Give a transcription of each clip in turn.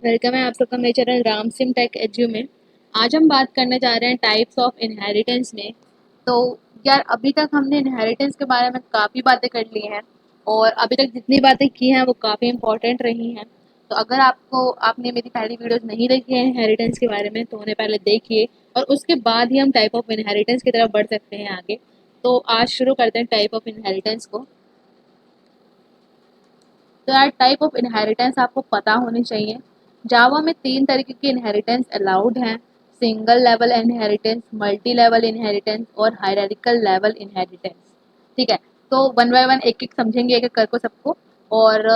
Welcome है आप सबका मेरे channel Ram sim tech edu में। आज हम बात करने जा रहे हैं टाइप्स ऑफ इनहेरिटेंस में। तो यार अभी तक हमने इनहेरिटेंस के बारे में काफ़ी बातें कर ली हैं और अभी तक जितनी बातें की हैं वो काफ़ी इंपॉर्टेंट रही हैं। तो अगर आपने मेरी पहली वीडियोस नहीं देखी है इनहेरिटेंस के बारे में तो उन्हें पहले देखिए और उसके बाद ही हम टाइप ऑफ इनहेरिटेंस की तरफ बढ़ सकते हैं आगे। तो आज शुरू करते हैं टाइप ऑफ इनहेरिटेंस को। तो यार टाइप ऑफ इनहेरिटेंस आपको पता होनी चाहिए। जावा में 3 तरीके की इनहेरिटेंस अलाउड हैं। Single level inheritance, multi level inheritance और हायरार्किकल लेवल इनहेरिटेंस। ठीक है, तो वन बाय वन एक एक समझेंगे एक एक करके सबको और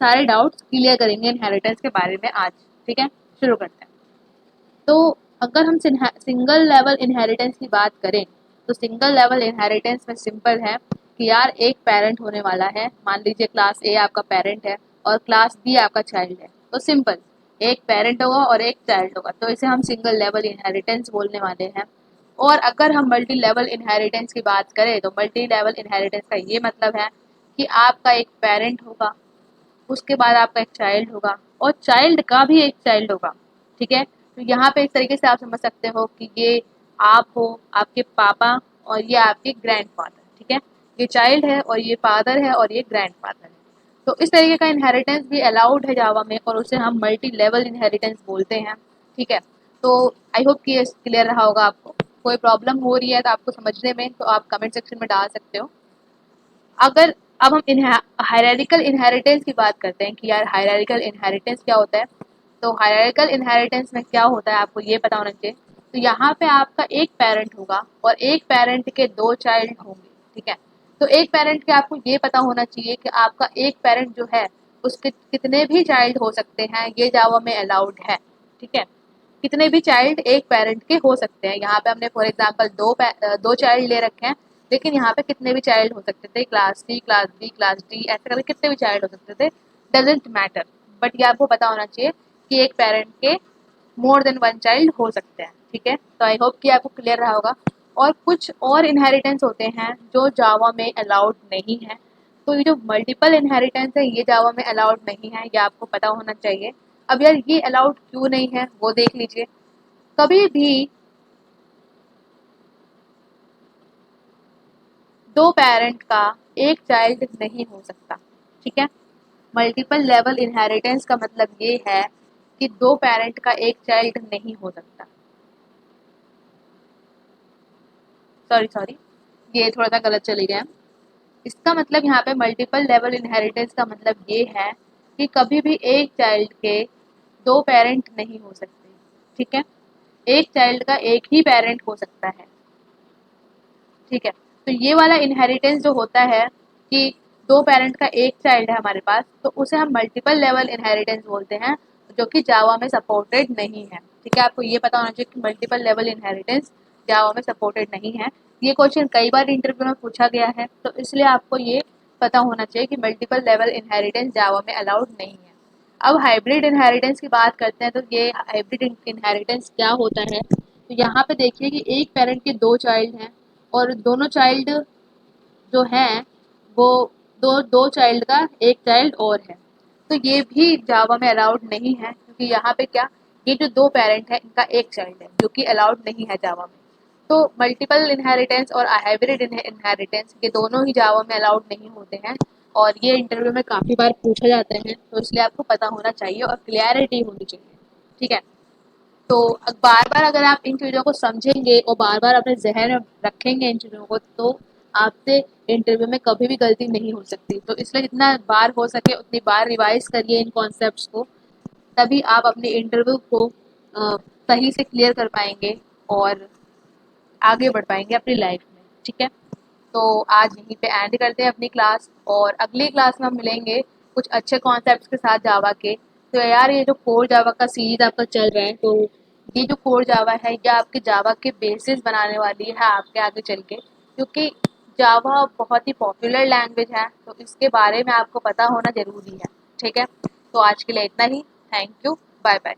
सारे डाउट्स क्लियर करेंगे इनहेरिटेंस के बारे में आज। ठीक है, शुरू करते हैं। तो अगर हम सिंगल लेवल इनहेरिटेंस की बात करें तो सिंगल लेवल इनहेरिटेंस में सिंपल है कि यार एक पेरेंट होने वाला है। मान लीजिए क्लास ए आपका पेरेंट है और क्लास बी आपका चाइल्ड है। तो सिंपल एक पेरेंट होगा और एक चाइल्ड होगा, तो इसे हम सिंगल लेवल इनहेरिटेंस बोलने वाले हैं। और अगर हम मल्टी लेवल इनहेरिटेंस की बात करें तो मल्टी लेवल इनहेरिटेंस का ये मतलब है कि आपका एक पेरेंट होगा, उसके बाद आपका एक चाइल्ड होगा और चाइल्ड का भी एक चाइल्ड होगा। ठीक है, तो यहाँ पे इस तरीके से आप समझ सकते हो कि ये आप हो, आपके पापा और ये आपके ग्रैंडफादर। ठीक है, ये चाइल्ड है और ये फादर है और ये ग्रैंडफादर है। तो इस तरीके का इनहेरिटेंस भी अलाउड है जावा में और उसे हम मल्टी लेवल इनहेरिटेंस बोलते हैं। ठीक है, तो आई होप कि ये क्लियर रहा होगा आपको। कोई प्रॉब्लम हो रही है तो आपको समझने में तो आप कमेंट सेक्शन में डाल सकते हो। अगर अब हम हायरार्किकल इनहेरिटेंस की बात करते हैं कि यार हायरार्किकल इनहेरिटेंस क्या होता है। तो हायरार्किकल इनहेरिटेंस में क्या होता है आपको ये पता होना चाहिए। तो यहाँ पे आपका एक पेरेंट होगा और एक पेरेंट के 2 चाइल्ड होंगे। ठीक है, तो एक पेरेंट के आपको ये पता होना चाहिए कि आपका एक पेरेंट जो है उसके कितने भी चाइल्ड हो सकते हैं, ये जावा में अलाउड है। ठीक है, कितने भी चाइल्ड एक पेरेंट के हो सकते हैं। यहाँ पे हमने फॉर एग्जांपल दो चाइल्ड ले रखे हैं, लेकिन यहाँ पे कितने भी चाइल्ड हो सकते थे, class C, class B, class D, ऐसे करके कितने भी चाइल्ड हो सकते थे, डजेंट मैटर। बट ये आपको पता होना चाहिए कि एक पेरेंट के मोर देन वन चाइल्ड हो सकते हैं। ठीक है, तो आई होप कि आपको क्लियर रहा होगा। और कुछ और इनहेरिटेंस होते हैं जो जावा में अलाउड नहीं है। तो ये जो मल्टीपल इनहेरिटेंस है ये जावा में अलाउड नहीं है, ये आपको पता होना चाहिए। अब यार ये अलाउड क्यों नहीं है वो देख लीजिए। कभी भी दो पेरेंट का एक चाइल्ड नहीं हो सकता। ठीक है, मल्टीपल लेवल इनहेरिटेंस का मतलब ये है कि दो पेरेंट का एक चाइल्ड नहीं हो सकता। सॉरी सॉरी, ये थोड़ा सा गलत चली गया। इसका मतलब यहाँ पे मल्टीपल लेवल इनहेरिटेंस का मतलब ये है कि कभी भी एक चाइल्ड के दो पेरेंट नहीं हो सकते। ठीक है, एक चाइल्ड का एक ही पेरेंट हो सकता है। ठीक है, तो ये वाला इनहेरिटेंस जो होता है कि दो पेरेंट का एक चाइल्ड है हमारे पास, तो उसे हम मल्टीपल लेवल इनहेरिटेंस बोलते हैं, जो कि जावा में सपोर्टेड नहीं है। ठीक है, आपको ये पता होना चाहिए कि मल्टीपल लेवल इनहेरिटेंस जावा में सपोर्टेड नहीं है। ये क्वेश्चन कई बार इंटरव्यू में पूछा गया है, तो इसलिए आपको ये पता होना चाहिए कि मल्टीपल लेवल इनहेरिटेंस जावा में अलाउड नहीं है। अब हाइब्रिड इनहेरिटेंस की बात करते हैं। तो ये हाइब्रिड इनहेरिटेंस क्या होता है। तो यहाँ पे देखिए कि एक पेरेंट के दो चाइल्ड हैं और दोनों चाइल्ड जो हैं वो दो दो चाइल्ड का एक चाइल्ड और है। तो ये भी जावा में अलाउड नहीं है, क्योंकि यहाँ पे क्या, ये जो दो पेरेंट है इनका एक चाइल्ड है, जो कि अलाउड नहीं है जावा में। तो मल्टीपल इनहेरिटेंस और हाइब्रिड इनहेरिटेंस ये दोनों ही जावा में अलाउड नहीं होते हैं और ये इंटरव्यू में काफ़ी बार पूछा जाते हैं, तो इसलिए आपको पता होना चाहिए और क्लियरिटी होनी चाहिए। ठीक है, तो बार बार अगर आप इन चीज़ों को समझेंगे और बार बार अपने जहन में रखेंगे इन चीज़ों को, तो आपसे इंटरव्यू में कभी भी गलती नहीं हो सकती। तो इसलिए जितना बार हो सके उतनी बार रिवाइज करिए इन कॉन्सेप्ट्स को, तभी आप अपने इंटरव्यू को सही से क्लियर कर पाएंगे और आगे बढ़ पाएंगे अपनी लाइफ में। ठीक है, तो आज यहीं पे एंड करते हैं अपनी क्लास और अगली क्लास में हम मिलेंगे कुछ अच्छे कॉन्सेप्ट्स के साथ जावा के। तो यार ये जो कोर जावा का सीरीज आपका चल रहा है, तो ये जो कोर जावा है ये आपके जावा के बेसिस बनाने वाली है आपके आगे चल के, क्योंकि जावा बहुत ही पॉपुलर लैंग्वेज है, तो इसके बारे में आपको पता होना ज़रूरी है। ठीक है, तो आज के लिए इतना ही। Thank you, bye bye.